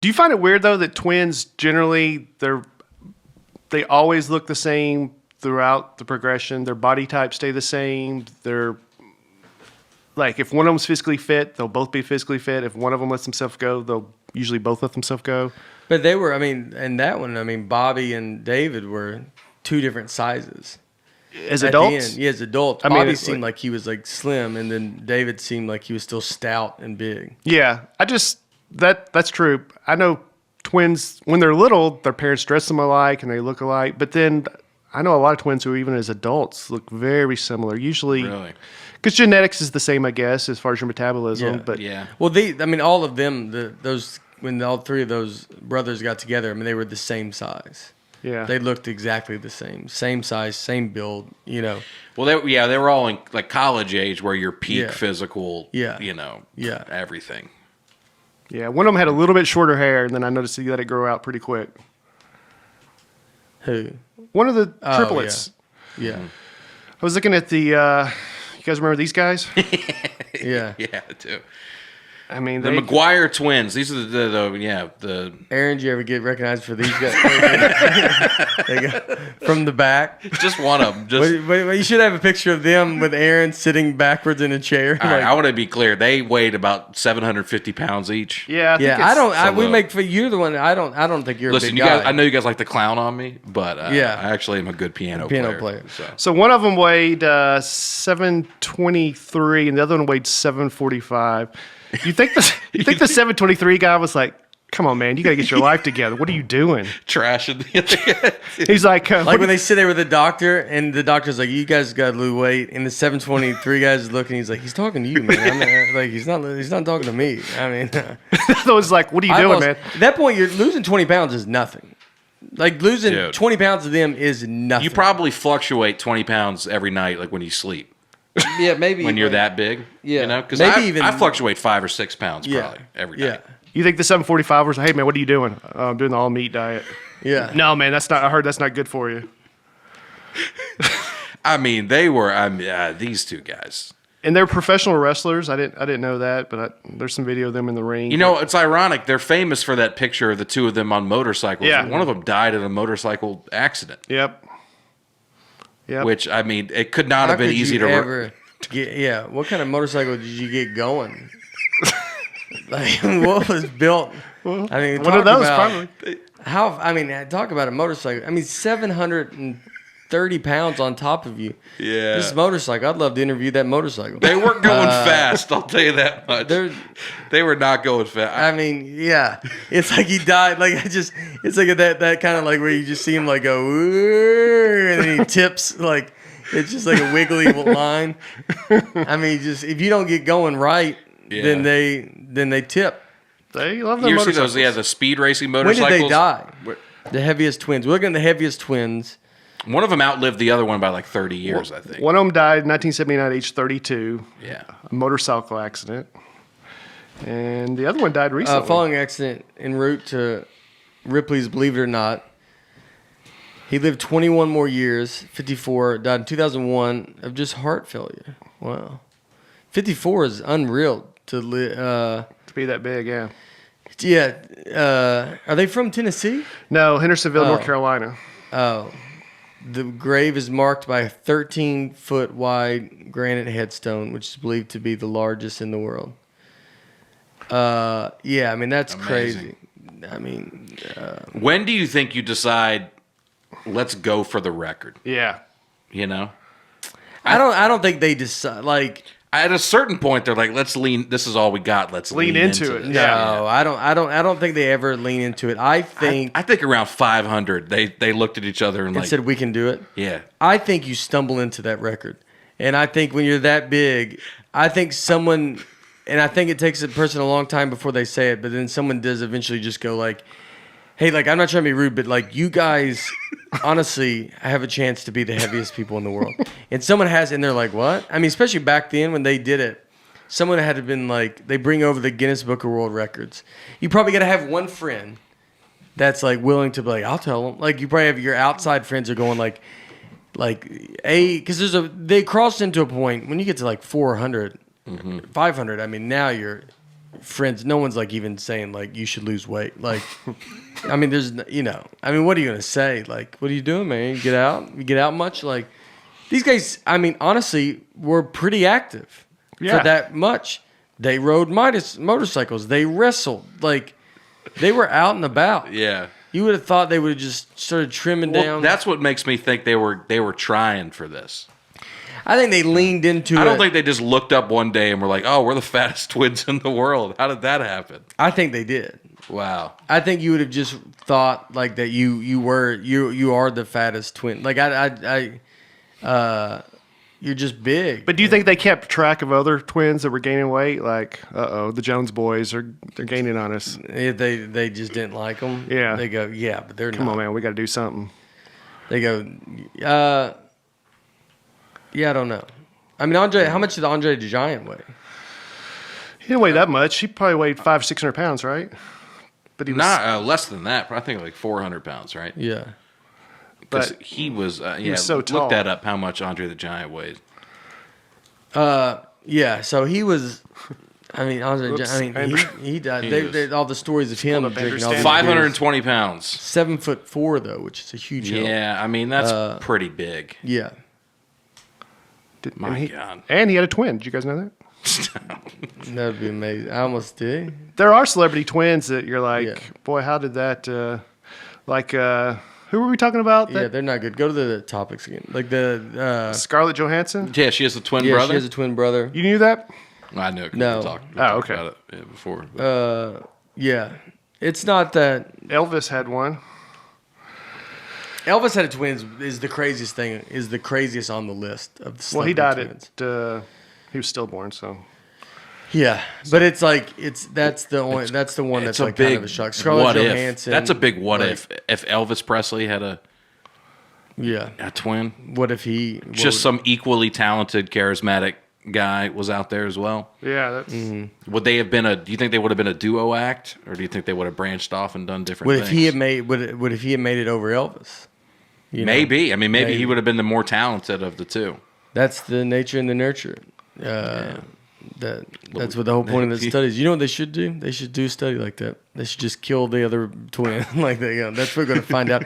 Do you find it weird though that twins generally they always look the same throughout the progression? Their body types stay the same. They're like if one of them's physically fit, they'll both be physically fit. If one of them lets themselves go, they'll usually both let themselves go. But they were, in that one, Bobby and David were two different sizes. As adults? Yeah, as adults. Bobby seemed like he was like slim, and then David seemed like he was still stout and big. Yeah, that's true. I know twins, when they're little, their parents dress them alike and they look alike. But then I know a lot of twins who even as adults look very similar. Usually, because genetics is the same, I guess, as far as your metabolism. Yeah. But well, all of them, when all three of those brothers got together, they were the same size. Yeah, they looked exactly the same size, same build. Well, they were all in like college age, where your peak physical, everything. Yeah, one of them had a little bit shorter hair, and then I noticed he let it grow out pretty quick. Who? One of the triplets. Yeah. I was looking at the. You guys remember these guys? Yeah. Yeah, I do. The McGuire twins. These are the. Aaron, did you ever get recognized for these guys? They go from the back. Just one of them. Wait, you should have a picture of them with Aaron sitting backwards in a chair. All right, I want to be clear. They weighed about 750 pounds each. Yeah, we make for you're the one. I don't think you're. Listen, a big guy. guys. I know you guys like to clown on me, but I actually am a good piano player. So one of them weighed 723, and the other one weighed 745. You think the 723 guy was like, "Come on, man, you got to get your life together. What are you doing?" Trashing. He's like, when they sit there with the doctor, and the doctor's like, "You guys got to lose weight," and the 723 guy's looking. He's like, "He's talking to you, man. Like he's not talking to me." I was like, "What are you doing, man?" At that point, you're losing 20 pounds is nothing. Like losing 20 pounds of them is nothing. You probably fluctuate 20 pounds every night, like when you sleep. Yeah, maybe when you're that big. Yeah, because I fluctuate 5 or 6 pounds probably every day. Yeah. You think the 745 was, "Hey man, what are you doing?" "I'm doing the all meat diet." Yeah. No, man, that's not. I heard that's not good for you. They were. These two guys. And they're professional wrestlers. I didn't know that, but there's some video of them in the ring. It's ironic. They're famous for that picture of the two of them on motorcycles. Yeah. One of them died in a motorcycle accident. Yep. Which, it could not have been easy to what kind of motorcycle did you get going? Like, what was built? One of those, probably. Talk about a motorcycle. 730 pounds on top of you. Yeah. This motorcycle, I'd love to interview that motorcycle. They weren't going fast, I'll tell you that much. They were not going fast. It's like he died. It's like that kind of like where you just see him like go, and then he tips like, it's just like a wiggly line. If you don't get going right, then they tip. They love the motorcycles. You ever see those? The speed racing motorcycles. When did they die? The heaviest twins. We're looking at the heaviest twins. One of them outlived the other one by like 30 years, I think. One of them died in 1979 at age 32. Yeah. A motorcycle accident. And the other one died recently. Following accident en route to Ripley's Believe It or Not. He lived 21 more years, 54, died in 2001 of just heart failure. Wow. 54 is unreal to be that big, yeah. Yeah. Are they from Tennessee? No, Hendersonville, North Carolina. Oh. The grave is marked by a 13-foot wide granite headstone, which is believed to be the largest in the world. That's amazing. Crazy. When do you think you decide, let's go for the record? Yeah. I don't think they decide, like, at a certain point, they're like, "Let's lean. This is all we got. Let's lean into it." No, I don't think they ever lean into it. I think around 500, they looked at each other and said, "We can do it." Yeah. I think you stumble into that record, and I think when you're that big, I think it takes a person a long time before they say it, but then someone does eventually just go like, "Hey, like, I'm not trying to be rude, but like, you guys honestly have a chance to be the heaviest people in the world." And someone has, and they're like, "What?" Especially back then when they did it, someone had to been like, they bring over the Guinness Book of World Records. You probably got to have one friend that's like willing to be like, "I'll tell them." Like, you probably have your outside friends are going like, because they crossed into a point when you get to like 400, 500. Now you're friends. No one's like even saying like you should lose weight. Like, I mean, there's I mean, what are you gonna say? Like, what are you doing, man? You get out? You get out much? Like, these guys. I mean, honestly, were pretty active for that much. They rode motorcycles. They wrestled. Like, they were out and about. Yeah. You would have thought they would have just started trimming down. That's what makes me think they were trying for this. I think they leaned into it. I don't think they just looked up one day and were like, "Oh, we're the fattest twins in the world." How did that happen? I think they did. Wow. I think you would have just thought like that you are the fattest twin. Like you're just big. But do you think they kept track of other twins that were gaining weight? Like, the Jones boys they're gaining on us. They just didn't like them. Yeah. They go, yeah, but they're Come not. on, man, we got to do something. They go, yeah, I don't know. I mean, how much did Andre the Giant weigh? He didn't weigh that much. He probably weighed 500-600 pounds, right? But he was Not less than that. I think like 400 pounds, right? Yeah. Because But he was so tall. Look that up. How much Andre the Giant weighed? Yeah. So he was. I mean, Andre. Whoops. I mean, he died. He They all the stories of him up drinking all Andrew these 520 pounds. 7'4" though, which is a huge hill. Yeah, I mean that's pretty big. Yeah. My God. And he had a twin. Did you guys know that? That would be amazing. I almost did. There are celebrity twins that you're like, Yeah. boy, how did that? Who were we talking about? Yeah, they're not good. Go to the topics again. Like the Scarlett Johansson. Yeah, she has a twin yeah, brother. she has a twin brother. You knew that? I knew. 'Cause No. We Oh, talked okay. about it before. Yeah, it's not that. Elvis had one. Elvis had a twins is the craziest thing. Is the craziest on the list of the Well, he celebrity died twins. he was stillborn, so. Yeah, but it's like that's the one that's It's like kind of a shock. Scarlett what Johansson. if. That's a big what like, if Elvis Presley had a Yeah. twin. What if he Just some equally talented, charismatic guy was out there as well. Yeah, that's. Would they have been do you think they would have been a duo act, or do you think they would have branched off and done different What things? if he had made what if he had made it over Elvis? You know? Maybe. I mean, maybe he Maybe. would have been the more talented of the two. That's the nature and the nurture. That's what the whole point of the studies. You know what they should do? They should do a study like that. They should just kill the other twin. Like that's what we're going to find out.